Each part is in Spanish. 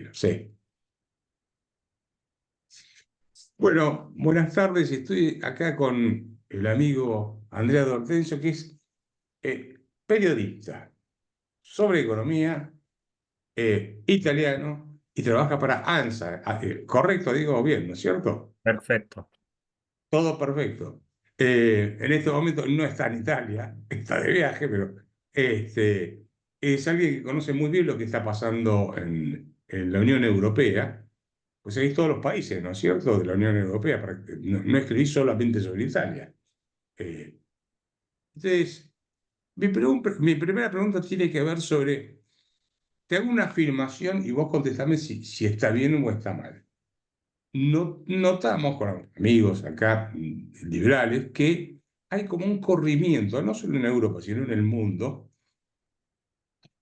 menos, sí. Bueno, buenas tardes. Estoy acá con el amigo Andrea Dortenso, que es periodista sobre economía, italiano, y trabaja para ANSA. Correcto, digo bien, ¿no es cierto? Perfecto. Todo perfecto. En este momento no está en Italia, está de viaje, pero es alguien que conoce muy bien lo que está pasando en la Unión Europea. Pues hay todos los países, ¿no es cierto?, de la Unión Europea, no escribí solamente sobre Italia. Eh, entonces, mi primera pregunta tiene que ver sobre, te hago una afirmación y vos contestame si está bien o está mal. Notamos con amigos acá liberales que hay como un corrimiento, no solo en Europa, sino en el mundo,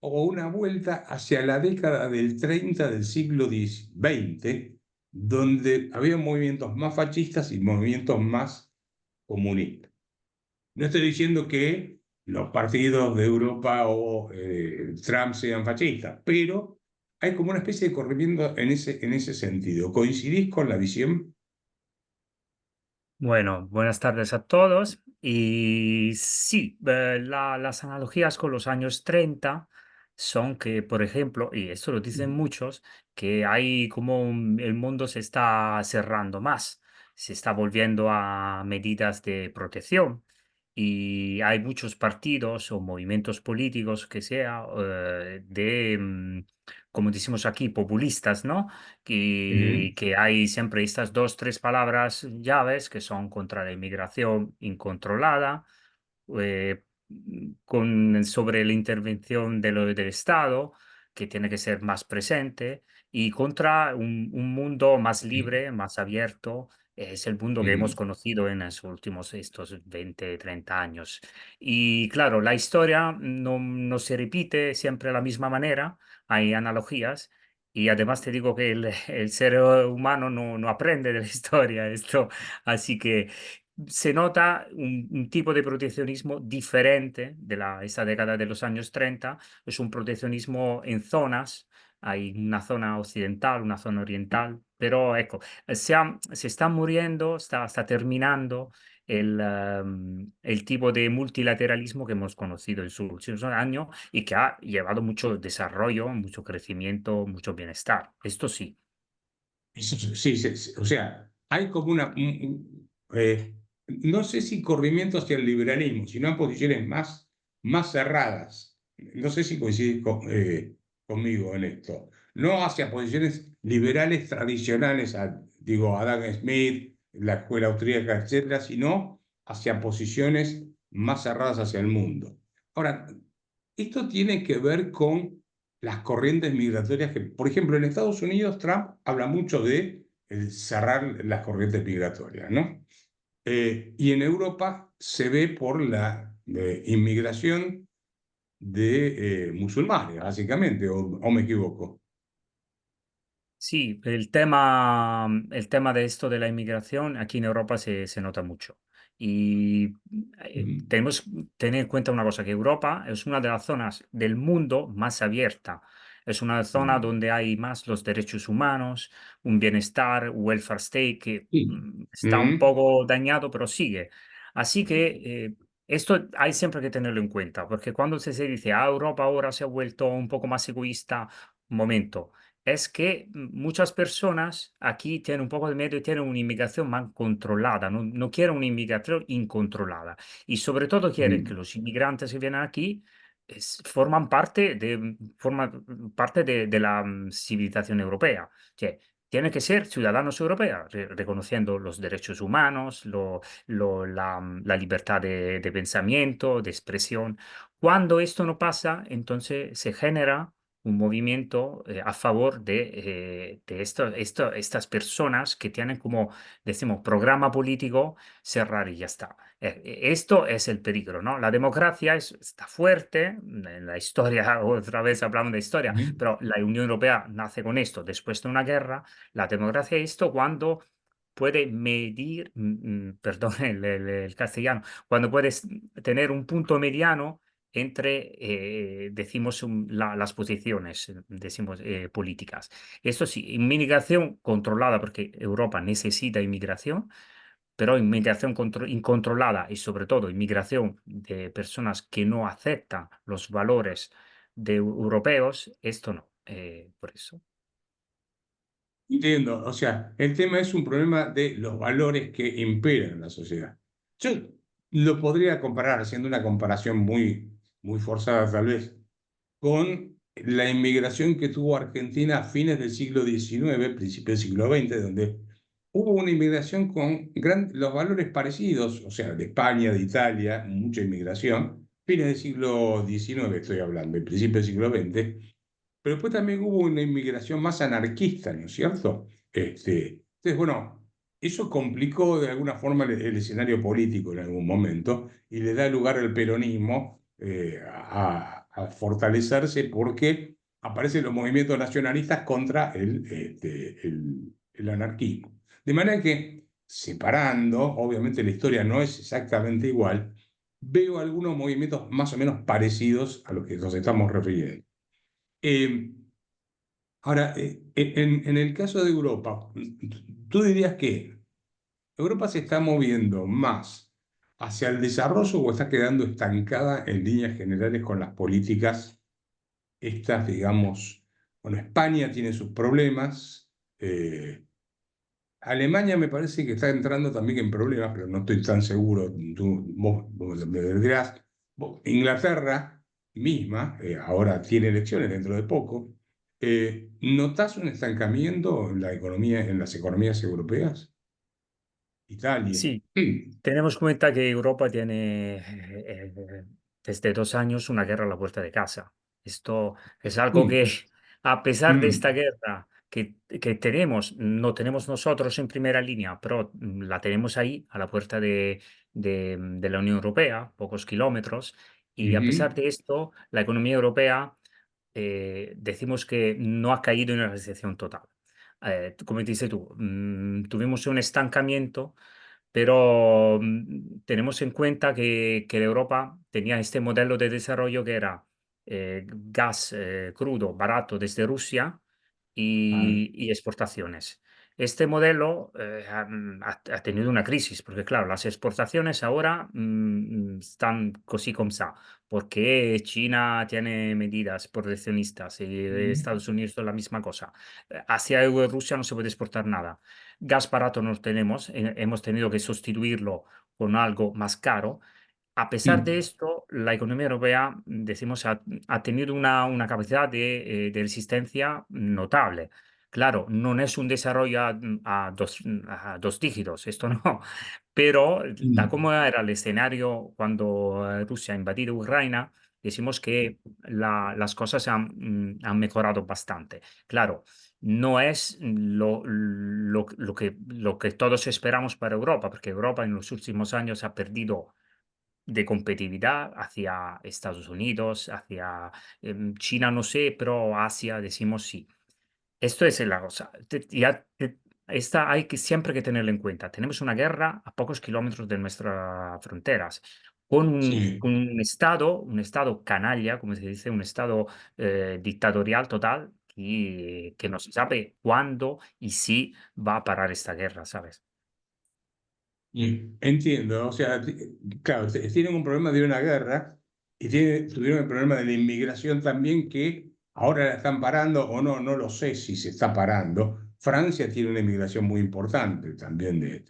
o una vuelta hacia la década del 30 del siglo XX, donde había movimientos más fascistas y movimientos más comunistas. No estoy diciendo que los partidos de Europa o Trump sean fascistas, pero hay como una especie de corrimiento en ese sentido. ¿Coincidís con la visión? Bueno, buenas tardes a todos. Y sí, las analogías con los años 30 son que, por ejemplo, y esto lo dicen muchos, que hay como el mundo se está cerrando más, se está volviendo a medidas de protección y hay muchos partidos o movimientos políticos que sea como decimos aquí, populistas, ¿no? Ujú, Que hay siempre estas dos, tres palabras llaves que son contra la inmigración incontrolada, eh, sobre la intervención del Estado, que tiene que ser más presente, y contra un mundo más libre, más abierto. Es el mundo que hemos ujú, conocido en los últimos estos 20 30 años. Y claro, la historia no se repite siempre de la misma manera, hay analogías. Y además te digo que el ser humano no aprende de la historia, esto, así que se nota un tipo de proteccionismo diferente de esa década de los años 30. Es un proteccionismo en zonas. Hay una zona occidental, una zona oriental, pero ecco, se está muriendo, está terminando el tipo de multilateralismo que hemos conocido en sus últimos años y que ha llevado mucho desarrollo, mucho crecimiento, mucho bienestar. Esto sí. Sí, o sea, hay como no sé si corrimiento hacia el liberalismo, sino a posiciones más cerradas. No sé si coincidís conmigo en esto. No hacia posiciones liberales tradicionales, digo, Adam Smith, la escuela austríaca, etcétera, sino hacia posiciones más cerradas hacia el mundo. Ahora, esto tiene que ver con las corrientes migratorias que, por ejemplo, en Estados Unidos Trump habla mucho de cerrar las corrientes migratorias, ¿no? Y en Europa se ve por la inmigración de musulmanes, básicamente, o me equivoco. Sí, el tema de esto de la inmigración aquí en Europa se nota mucho. Y Mm, tenemos que tener en cuenta una cosa, que Europa es una de las zonas del mundo más abierta. Es una zona mm, donde hay más los derechos humanos, un bienestar, welfare state, que sí. está un Mm, poco dañado, pero sigue. Así que esto hay siempre que tenerlo en cuenta, porque cuando se dice, Europa ahora se ha vuelto un poco más egoísta, un momento es que muchas personas aquí tienen un poco de miedo y tienen una inmigración más controlada, no quieren una inmigración incontrolada y sobre todo quieren que mm, los inmigrantes que vienen aquí forman parte forman parte de la civilización europea. Cioè, tienen que ser ciudadanos europeos, reconociendo los derechos humanos, la libertad de pensamiento, de expresión. Cuando esto no pasa, entonces se genera un movimiento a favor de estas personas que tienen como, decimos, programa político cerrar y ya está. Esto es el peligro, ¿no? La democracia está fuerte, en la historia, otra vez hablamos de historia, mm. pero la Unión Europea nace con esto, después de una guerra, la democracia es esto cuando puede medir, perdón el castellano, cuando puedes tener un punto mediano entre, decimos, las posiciones, decimos, políticas. Esto sí, inmigración controlada, porque Europa necesita inmigración, pero inmigración incontrolada y sobre todo inmigración de personas que no aceptan los valores europeos, esto no. Por eso. Entiendo, o sea, el tema es un problema de los valores que imperan en la sociedad. Yo lo podría comparar, haciendo una comparación muy forzada tal vez, con la inmigración que tuvo Argentina a fines del siglo XIX, principios del siglo XX, donde hubo una inmigración con los valores parecidos, o sea, de España, de Italia, mucha inmigración, fines del siglo XIX estoy hablando, el principio del siglo XX, pero después también hubo una inmigración más anarquista, ¿no es cierto? Entonces, bueno, eso complicó de alguna forma el escenario político en algún momento y le da lugar al peronismo a fortalecerse porque aparecen los movimientos nacionalistas contra el anarquismo. De manera que, separando, obviamente la historia no es exactamente igual, veo algunos movimientos más o menos parecidos a los que nos estamos refiriendo. Eh, Ahora, en el caso de Europa, tú dirías que Europa se está moviendo más hacia el desarrollo o está quedando estancada en líneas generales con las políticas estas, digamos, bueno, España tiene sus problemas, Alemania me parece que está entrando también en problemas, pero no estoy tan seguro, vos me dirás, Inglaterra misma, ahora tiene elecciones dentro de poco, ¿notás un estancamiento en la economía, en las economías europeas? Italia. Sí, tenemos en cuenta que Europa tiene desde 2 años una guerra a la puerta de casa. Esto es algo Mm, que, a pesar de esta mm, guerra que tenemos, no tenemos nosotros en primera línea, pero la tenemos ahí, a la puerta de la Unión Europea, pocos kilómetros, y a pesar ujú, de esto, la economía europea decimos que no ha caído en una recesión total. Como dices tú, tuvimos un estancamiento, pero tenemos en cuenta que Europa tenía este modelo de desarrollo que era gas crudo barato desde Rusia ah, y exportaciones. Este modelo ha tenido una crisis, porque claro, las exportaciones ahora están così como ça, porque China tiene medidas proteccionistas y ujú, Estados Unidos la misma cosa. Hacia Rusia no se puede exportar nada. Gas barato no tenemos, hemos tenido que sustituirlo con algo más caro. A pesar de mm, esto, la economía europea, decimos, ha tenido una capacidad de resistencia notable. Claro, no es un desarrollo a dos dígitos, esto no, pero tal mm, como era el escenario cuando Rusia ha invadido Ucrania, decimos que las cosas han mejorado bastante. Claro, no es lo que todos esperamos para Europa, porque Europa en los últimos años ha perdido de competitividad hacia Estados Unidos, hacia China, no sé, pero Asia decimos sí. Esto es la cosa. Esta hay que siempre que tenerlo en cuenta. Tenemos una guerra a pocos kilómetros de nuestras fronteras, con sí. un estado canalla, como se dice, un estado dictatorial total, y que no se sabe cuándo y si va a parar esta guerra, ¿sabes? Entiendo, o sea, claro, tienen un problema de una guerra y tuvieron el problema de la inmigración también que ahora la están parando o no, no lo sé si se está parando. Francia tiene una inmigración muy importante también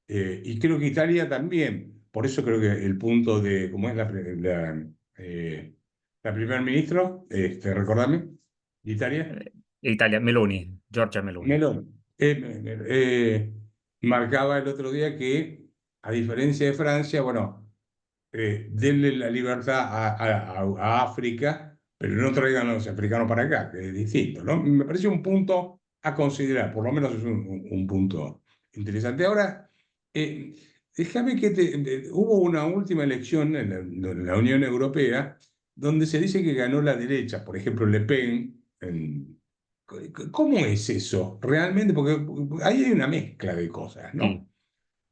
y creo que Italia también. Por eso creo que el punto de, ¿cómo es la primer ministro? Recordame, de Italia. Italia, Meloni, Giorgia Meloni. Melón. Marcaba el otro día que, a diferencia de Francia, bueno, denle la libertad a África, pero no traigan a los africanos para acá, que es distinto, ¿no? Me parece un punto a considerar, por lo menos es un punto interesante. Ahora, eh, déjame que hubo una última elección en la Unión Europea donde se dice que ganó la derecha, por ejemplo, Le Pen. ¿Cómo es eso realmente? Porque ahí hay una mezcla de cosas, Sí. ¿no?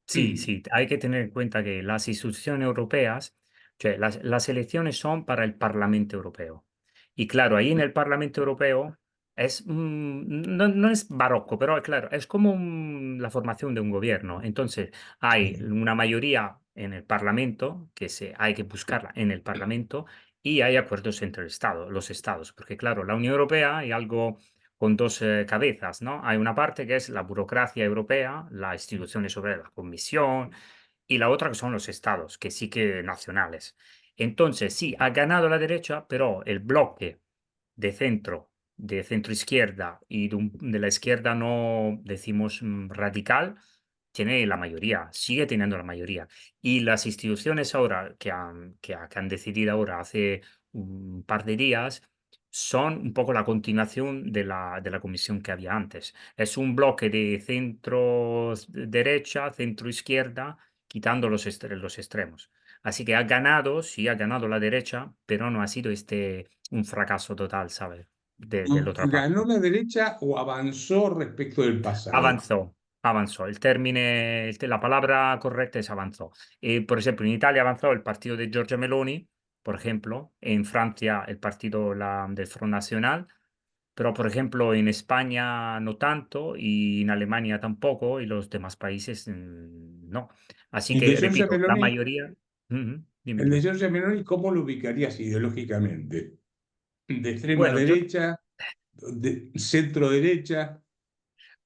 Sí, Mm, sí, hay que tener en cuenta que las instituciones europeas Cioè, las elecciones son para el Parlamento Europeo. Y claro, ahí en el Parlamento Europeo no, no es barroco, pero claro, es como la formación de un gobierno. Entonces, hay Sí. una mayoría en el Parlamento, hay que buscarla en el Parlamento, y hay acuerdos entre los estados. Porque claro, la Unión Europea hay algo con dos cabezas, ¿no? Hay una parte que es la burocracia europea, las instituciones sobre la Comisión, y la otra que son los estados, que sí que nacionales. Entonces, sí, ha ganado la derecha, pero el bloque de centro izquierda y de la izquierda no decimos radical, tiene la mayoría, sigue teniendo la mayoría. Y las instituciones ahora que han decidido ahora hace un par de días son un poco la continuación de la comisión que había antes. Es un bloque de centro derecha, centro izquierda, quitando los extremos. Así que ha ganado, sí, ha ganado la derecha, pero no ha sido un fracaso total, ¿sabes? De la otra ¿Ganó parte. la derecha o avanzó respecto del pasado? Avanzó, avanzó. La palabra correcta es avanzó. Por ejemplo, en Italia avanzó el partido de Giorgia Meloni, por ejemplo. En Francia el partido del Front Nacional. Pero, por ejemplo, en España no tanto y en Alemania tampoco y los demás países no. Así El de que, Giorgia repito, la Meloni, mayoría. Ujú. Dime, el de dime. Giorgia Meloni, ¿cómo lo ubicarías ideológicamente? ¿De extrema Bueno, derecha? ¿De centro derecha?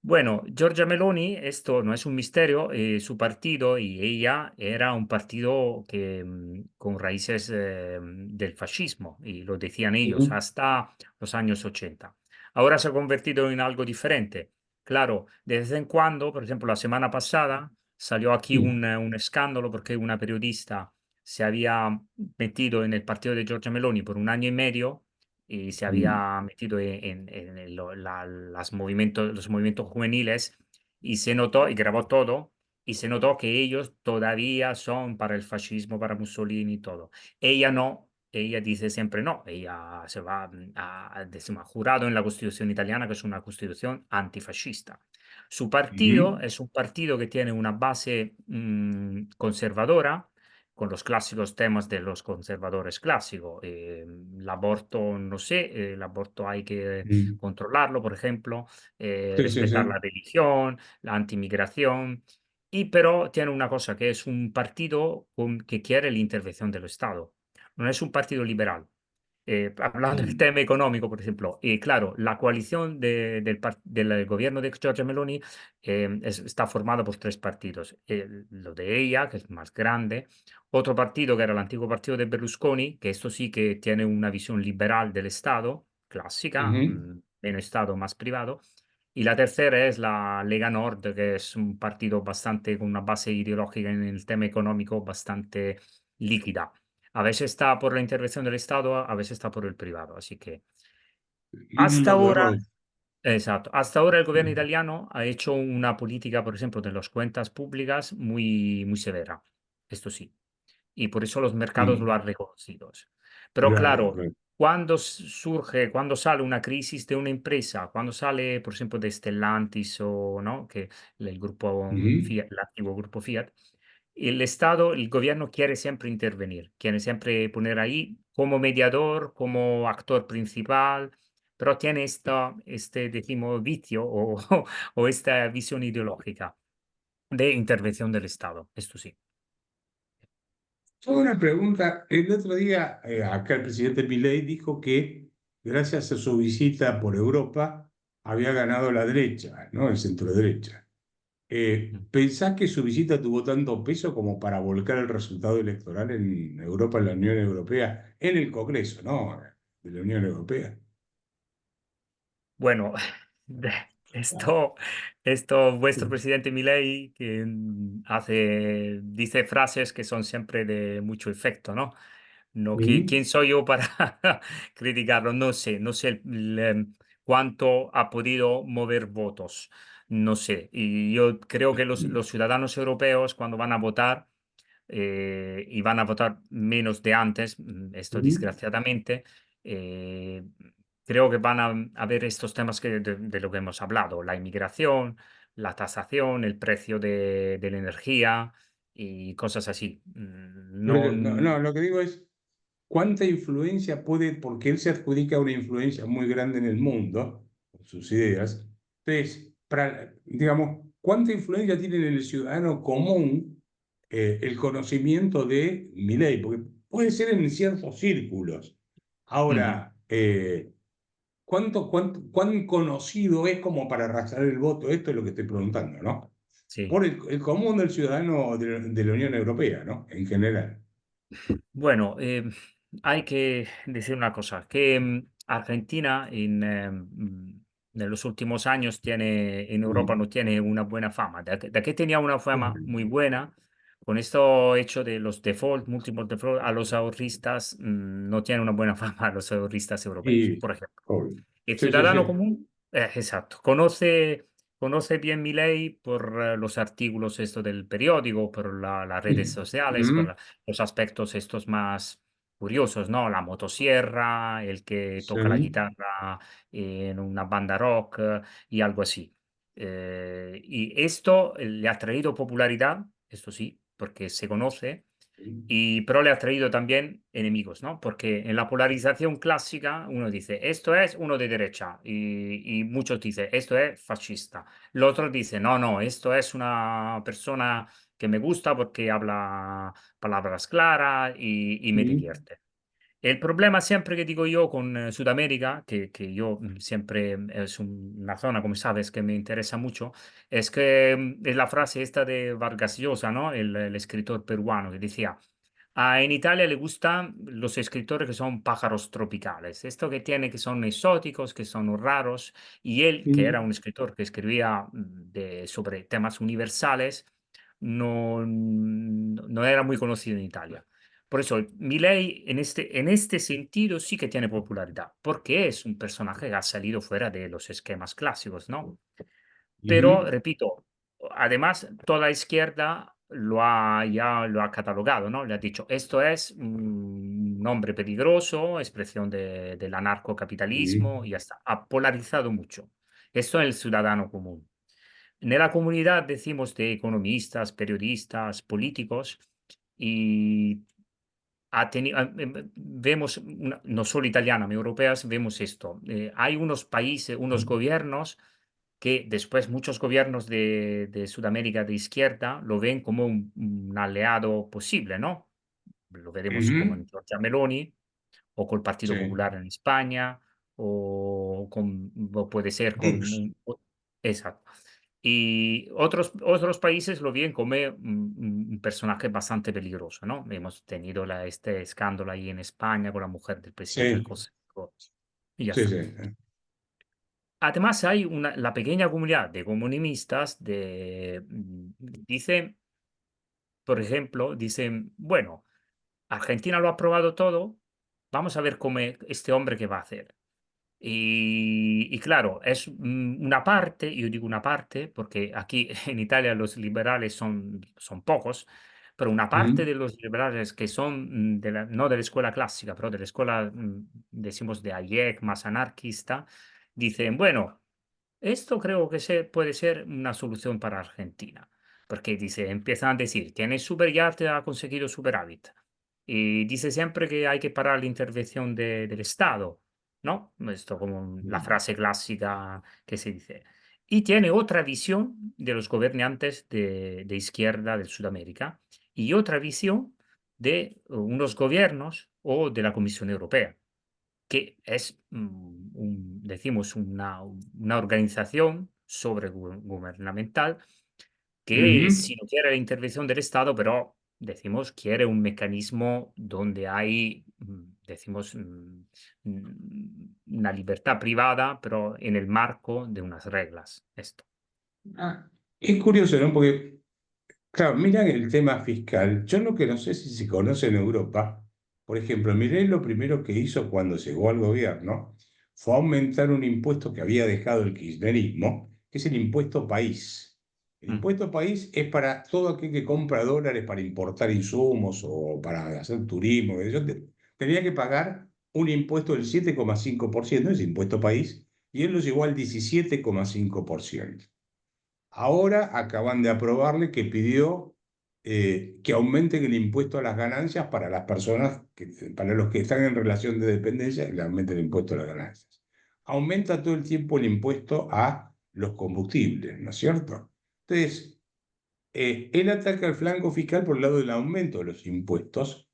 Bueno, Giorgia Meloni, esto no es un misterio, su partido y ella era un partido con raíces del fascismo, y lo decían ellos, Ujú, hasta los años 80. Ahora se ha convertido en algo diferente. Claro, de vez en cuando, por ejemplo, la semana pasada salió aquí ujú, un escándalo porque una periodista se había metido en el partido de Giorgia Meloni por un año y medio y se ujú, había metido los movimientos juveniles y se notó, y grabó todo, y se notó que ellos todavía son para el fascismo, para Mussolini y todo. Ella no, ella dice siempre no, ella se va decimos, jurado en la Constitución italiana, que es una constitución antifascista. Su partido ujú, es un partido que tiene una base conservadora, con los clásicos temas de los conservadores clásicos. El aborto, no sé, el aborto hay que ujú. controlarlo, por ejemplo, Sí, sí, respetar la sí. religión, la antimigración, y pero tiene una cosa que es un partido que quiere la intervención del Estado. No es un partido liberal. Hablando del Mm, tema económico, por ejemplo, claro, la coalición del gobierno de Giorgia Meloni está formada por tres partidos. Lo de ella, que es más grande, otro partido que era el antiguo partido de Berlusconi, que esto sí que tiene una visión liberal del Estado, clásica, ujú. menos Estado, más privado. Y la tercera es la Lega Nord, que es un partido bastante con una base ideológica en el tema económico bastante líquida. A veces está por la intervención del Estado, a veces está por el privado. Así que hasta Híbrido de ahora, rol. exacto, hasta ahora el gobierno italiano ha hecho una política, por ejemplo, de las cuentas públicas muy, muy severa. Esto sí, y por eso los mercados lo Mm, han reconocido. Pero claro, claro, claro. cuando sale una crisis de una empresa, cuando sale, por ejemplo, de Stellantis o no, que el grupo Ujú. Fiat, el antiguo grupo Fiat, el Estado, el gobierno quiere siempre intervenir, quiere siempre poner ahí como mediador, como actor principal, pero tiene decimos, vicio o esta visión ideológica de intervención del Estado. Esto sí. Yo una pregunta. El otro día, acá el presidente Milei dijo que gracias a su visita por Europa había ganado la derecha, ¿no? El centro derecha. ¿Pensás que su visita tuvo tanto peso como para volcar el resultado electoral en Europa, en la Unión Europea, en el Congreso, ¿no? De la Unión Europea. Bueno, de- vuestro presidente Milei, que dice frases que son siempre de mucho efecto, ¿no? No, Ujú, ¿quién soy yo para criticarlo? No sé cuánto ha podido mover votos, no sé. Y yo creo que los ciudadanos europeos cuando van a votar, y van a votar menos de antes, esto ujú. desgraciadamente, eh, creo que van a ver estos temas de lo que hemos hablado, la inmigración, la tasación, el precio de la energía y cosas así. Por No, eso, no, no, lo que digo es, ¿cuánta influencia puede, porque él se adjudica una influencia muy grande en el mundo, con sus ideas? Entonces, digamos, ¿cuánta influencia tiene en el ciudadano común el conocimiento de Milei? Porque puede ser en ciertos círculos. ujú, Ahora, ¿cuán conocido es como para arrastrar el voto? Esto es lo que estoy preguntando, ¿no? sí. Por el común del ciudadano de la Unión Europea, ¿no? En general. Bueno, hay que decir una cosa, que Argentina en los últimos años tiene, en Europa Mm. no tiene una buena fama. De que tenía una fama muy buena, con esto hecho de los default, múltiples default, a los ahorristas no tiene una buena fama a los ahorristas europeos, Y, por ejemplo. obvio. El Sí, sí, ciudadano sí. común, exacto, conoce bien mi ley por los artículos esto del periódico, por las redes sociales, por Mm, los aspectos estos más curiosos, ¿no? La motosierra, el que toca la sí. guitarra en una banda rock y algo así. Y esto le ha traído popularidad, esto sí, porque se conoce, pero le ha traído también enemigos, ¿no? Porque en la polarización clásica uno dice, esto es uno de derecha, y muchos dicen, esto es fascista. El otro dice, no, no, esto es una persona que me gusta porque habla palabras claras y me Sí. divierte. El problema siempre que digo yo con Sudamérica, que yo siempre es una zona, como sabes, que me interesa mucho, es que es la frase esta de Vargas Llosa, ¿no? El escritor peruano, que decía, en Italia le gustan los escritores que son pájaros tropicales, esto que tiene que son exóticos, que son raros, y él, que era Sí. un escritor que escribía sobre temas universales, no era muy conocido en Italia. Por eso, Milei en este sentido sí que tiene popularidad, porque es un personaje que ha salido fuera de los esquemas clásicos, ¿no? Pero, Ujú. repito, además, toda la izquierda ya lo ha catalogado, ¿no? Le ha dicho, esto es un hombre peligroso, expresión del Sí. anarcocapitalismo, y ya está. Ha polarizado mucho. Esto es el ciudadano común. En la comunidad decimos de economistas, periodistas, políticos, y vemos, no solo italiana, europeas, vemos esto. Hay unos países, unos gobiernos que después muchos gobiernos de Sudamérica de izquierda lo ven como un aliado posible, ¿no? Lo veremos como Ujú. en Giorgia Meloni o col Partido Sí. Popular en España o puede ser con Vox. exacto. Y otros países lo ven como un personaje bastante peligroso, ¿no? Hemos tenido este escándalo ahí en España con la mujer del presidente del Sí, Consejo y ya sí, está. sí. Además, hay la pequeña comunidad de comunistas dicen, por ejemplo, dicen, bueno, Argentina lo ha aprobado todo, vamos a ver cómo este hombre qué va a hacer. Y claro, es una parte, yo digo una parte, porque aquí en Italia los liberales son pocos, pero una parte Ujú. de los liberales que son no de la escuela clásica, pero de la escuela, decimos, de Hayek, más anarquista, dicen, bueno, esto creo que puede ser una solución para Argentina, porque dice, empiezan a decir, tiene superyate, ha conseguido superávit, y dice siempre que hay que parar la intervención del Estado, ¿no? Esto como la frase clásica que se dice. Y tiene otra visión de los gobernantes de izquierda de Sudamérica y otra visión de unos gobiernos o de la Comisión Europea que es, decimos, una organización gubernamental que Ujú. si no quiere la intervención del Estado, pero decimos, quiere un mecanismo donde hay, decimos, una libertad privada, pero en el marco de unas reglas. Esto. Ah, es curioso, ¿no? Porque, claro, mira el tema fiscal. Yo lo que no sé si se conoce en Europa, por ejemplo, Milei lo primero que hizo cuando llegó al gobierno fue aumentar un impuesto que había dejado el kirchnerismo, que es el impuesto país. El Mm, impuesto país es para todo aquel que compra dólares para importar insumos o para hacer turismo. Tenía que pagar un impuesto del 7,5%, ese impuesto país, y él lo llevó al 17,5%. Ahora acaban de aprobarle que pidió que aumenten el impuesto a las ganancias para las personas, para los que están en relación de dependencia, le aumenten el impuesto a las ganancias. Aumenta todo el tiempo el impuesto a los combustibles, ¿no es cierto? Entonces, él ataca el flanco fiscal por el lado del aumento de los impuestos,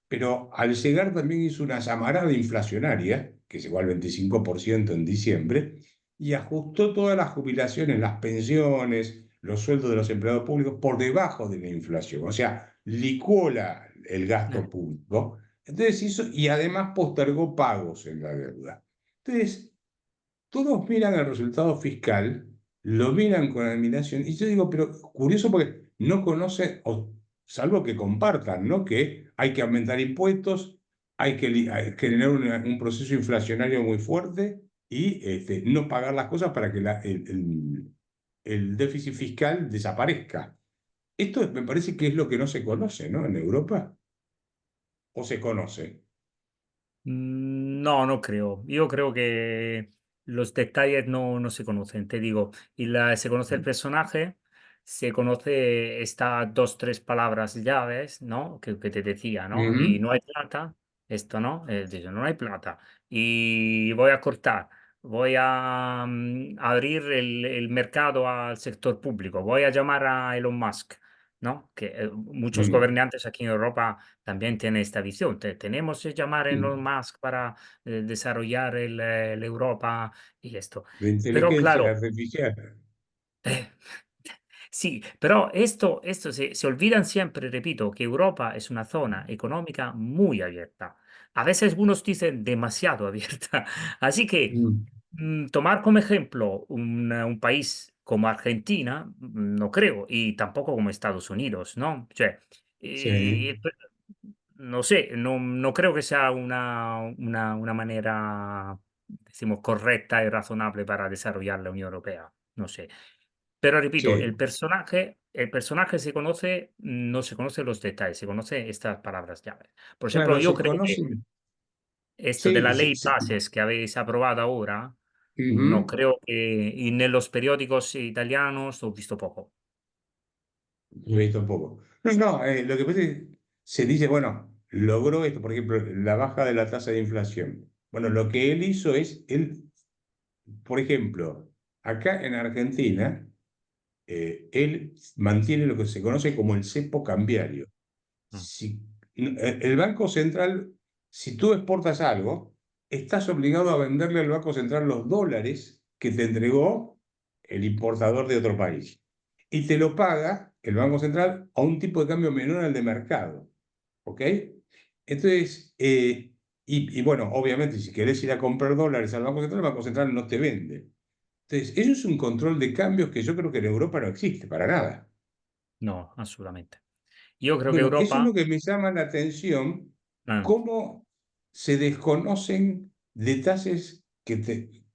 pero al llegar también hizo una llamarada inflacionaria, que llegó al 25% en diciembre, y ajustó todas las jubilaciones, las pensiones, los sueldos de los empleados públicos por debajo de la inflación. O sea, licuó el gasto público. Entonces hizo, y además postergó pagos en la deuda. Entonces, todos miran el resultado fiscal, lo miran con admiración, y yo digo, pero curioso porque no conocen, o, salvo que compartan, ¿no? Que hay que aumentar impuestos, hay que generar un proceso inflacionario muy fuerte y no pagar las cosas para que el déficit fiscal desaparezca. Esto me parece que es lo que no se conoce, ¿no? En Europa, o se conoce. No, no creo. Yo creo que los detalles no se conocen, te digo. Se conoce el personaje, se conoce estas dos, tres palabras llaves, ¿no? Que te decía, ¿no? Y Ujú, no hay plata, esto, ¿no? Dice, no hay plata. Y voy a cortar, voy a abrir el mercado al sector público, voy a llamar a Elon Musk, ¿no? Que muchos ujú, gobernantes aquí en Europa también tiene esta visión. Tenemos que llamar a Elon ujú. Musk para desarrollar la Europa y esto. De Pero inteligencia claro, artificial. eh, sí, pero esto se olvidan siempre, repito, que Europa es una zona económica muy abierta. A veces algunos dicen demasiado abierta. Así que Mm. tomar como ejemplo un país como Argentina, no creo, y tampoco como Estados Unidos, ¿no? Cioè, Sí. no sé, no creo que sea una manera, decimos, correcta y razonable para desarrollar la Unión Europea, no sé. Pero repito, Sí, el personaje se conoce, no se conocen los detalles, se conoce estas palabras llaves. Por ejemplo, claro, yo se creo que conocen. esto de Sí, la sí, ley sí. bases que habéis aprobado ahora, no Ujú. creo que y en los periódicos italianos ho visto poco. He visto un poco. No, no, lo que pasa es que se dice, bueno, logró esto, por ejemplo, la baja de la tasa de inflación. Bueno, lo que él hizo es, él, por ejemplo, acá en Argentina, él mantiene lo que se conoce como el cepo cambiario. Mm, Si, el Banco Central, si tú exportas algo, estás obligado a venderle al Banco Central los dólares que te entregó el importador de otro país. Y te lo paga el Banco Central a un tipo de cambio menor al de mercado. ¿Ok? Entonces, y bueno, obviamente, si querés ir a comprar dólares al Banco Central, el Banco Central no te vende. Entonces, eso es un control de cambios que yo creo que en Europa no existe para nada. no, assolutamente. Io credo che Bueno, eso es Europa lo que me llama la atención, eh, cómo se desconocen detalles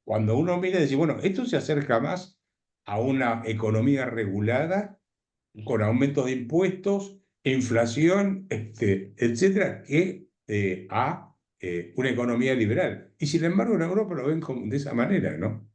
cuando uno mira y dice, bueno, esto se acerca más a una economía regulada, con aumentos de impuestos, inflación, etcétera, que a una economía liberal. Y sin embargo, en Europa lo ven de esa manera, ¿no?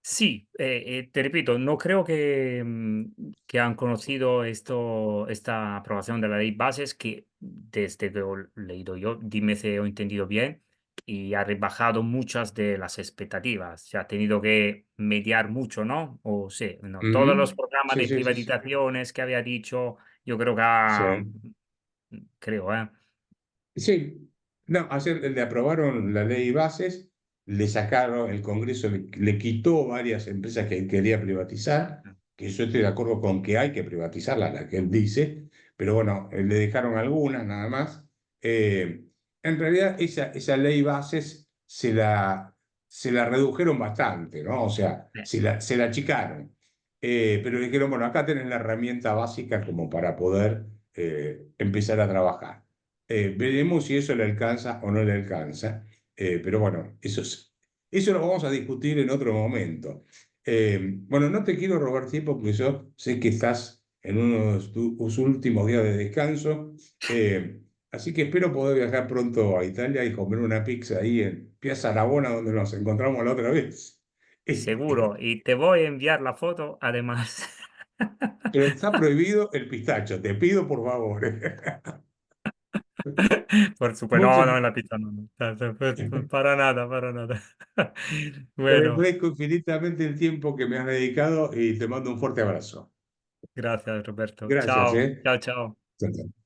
sì, te repito, no creo que han conocido esta aprobación de la ley bases que desde que he leído yo, dime si he entendido bien, y ha rebajado muchas de las expectativas. Se ha tenido que mediar mucho, ¿no? O sí, no, todos los Ujú. programas Sí, de sí, sí, sí. privatizaciones que había dicho, yo creo que Sí. creo, ¿eh? Sí, no, ayer le aprobaron la ley bases, le sacaron, el Congreso le quitó varias empresas que él quería privatizar, que yo estoy de acuerdo con que hay que privatizarlas, la que él dice, pero bueno, le dejaron algunas nada más. En realidad, esa ley bases se la redujeron bastante, ¿no? O sea, Eh, se la achicaron. Pero le dijeron, bueno, acá tenés la herramienta básica como para poder empezar a trabajar. Veremos si eso le alcanza o no le alcanza. Pero bueno, eso lo vamos a discutir en otro momento. Bueno, no te quiero robar tiempo porque yo sé que estás en unos tus últimos días de descanso. Así que espero poder viajar pronto a Italia y comer una pizza ahí en Piazza Navona, donde nos encontramos la otra vez. seguro, y te voy a enviar la foto además. Pero está prohibido el pistacho, te pido por favor. Por supuesto, no, Muchas, no, la pizza no, no. Para nada, para nada. te Bueno, agradezco infinitamente el tiempo que me has dedicado y te mando un fuerte abrazo. gracias, Roberto. Gracias, Chao, ¿eh? chao, chao. Chao, chao.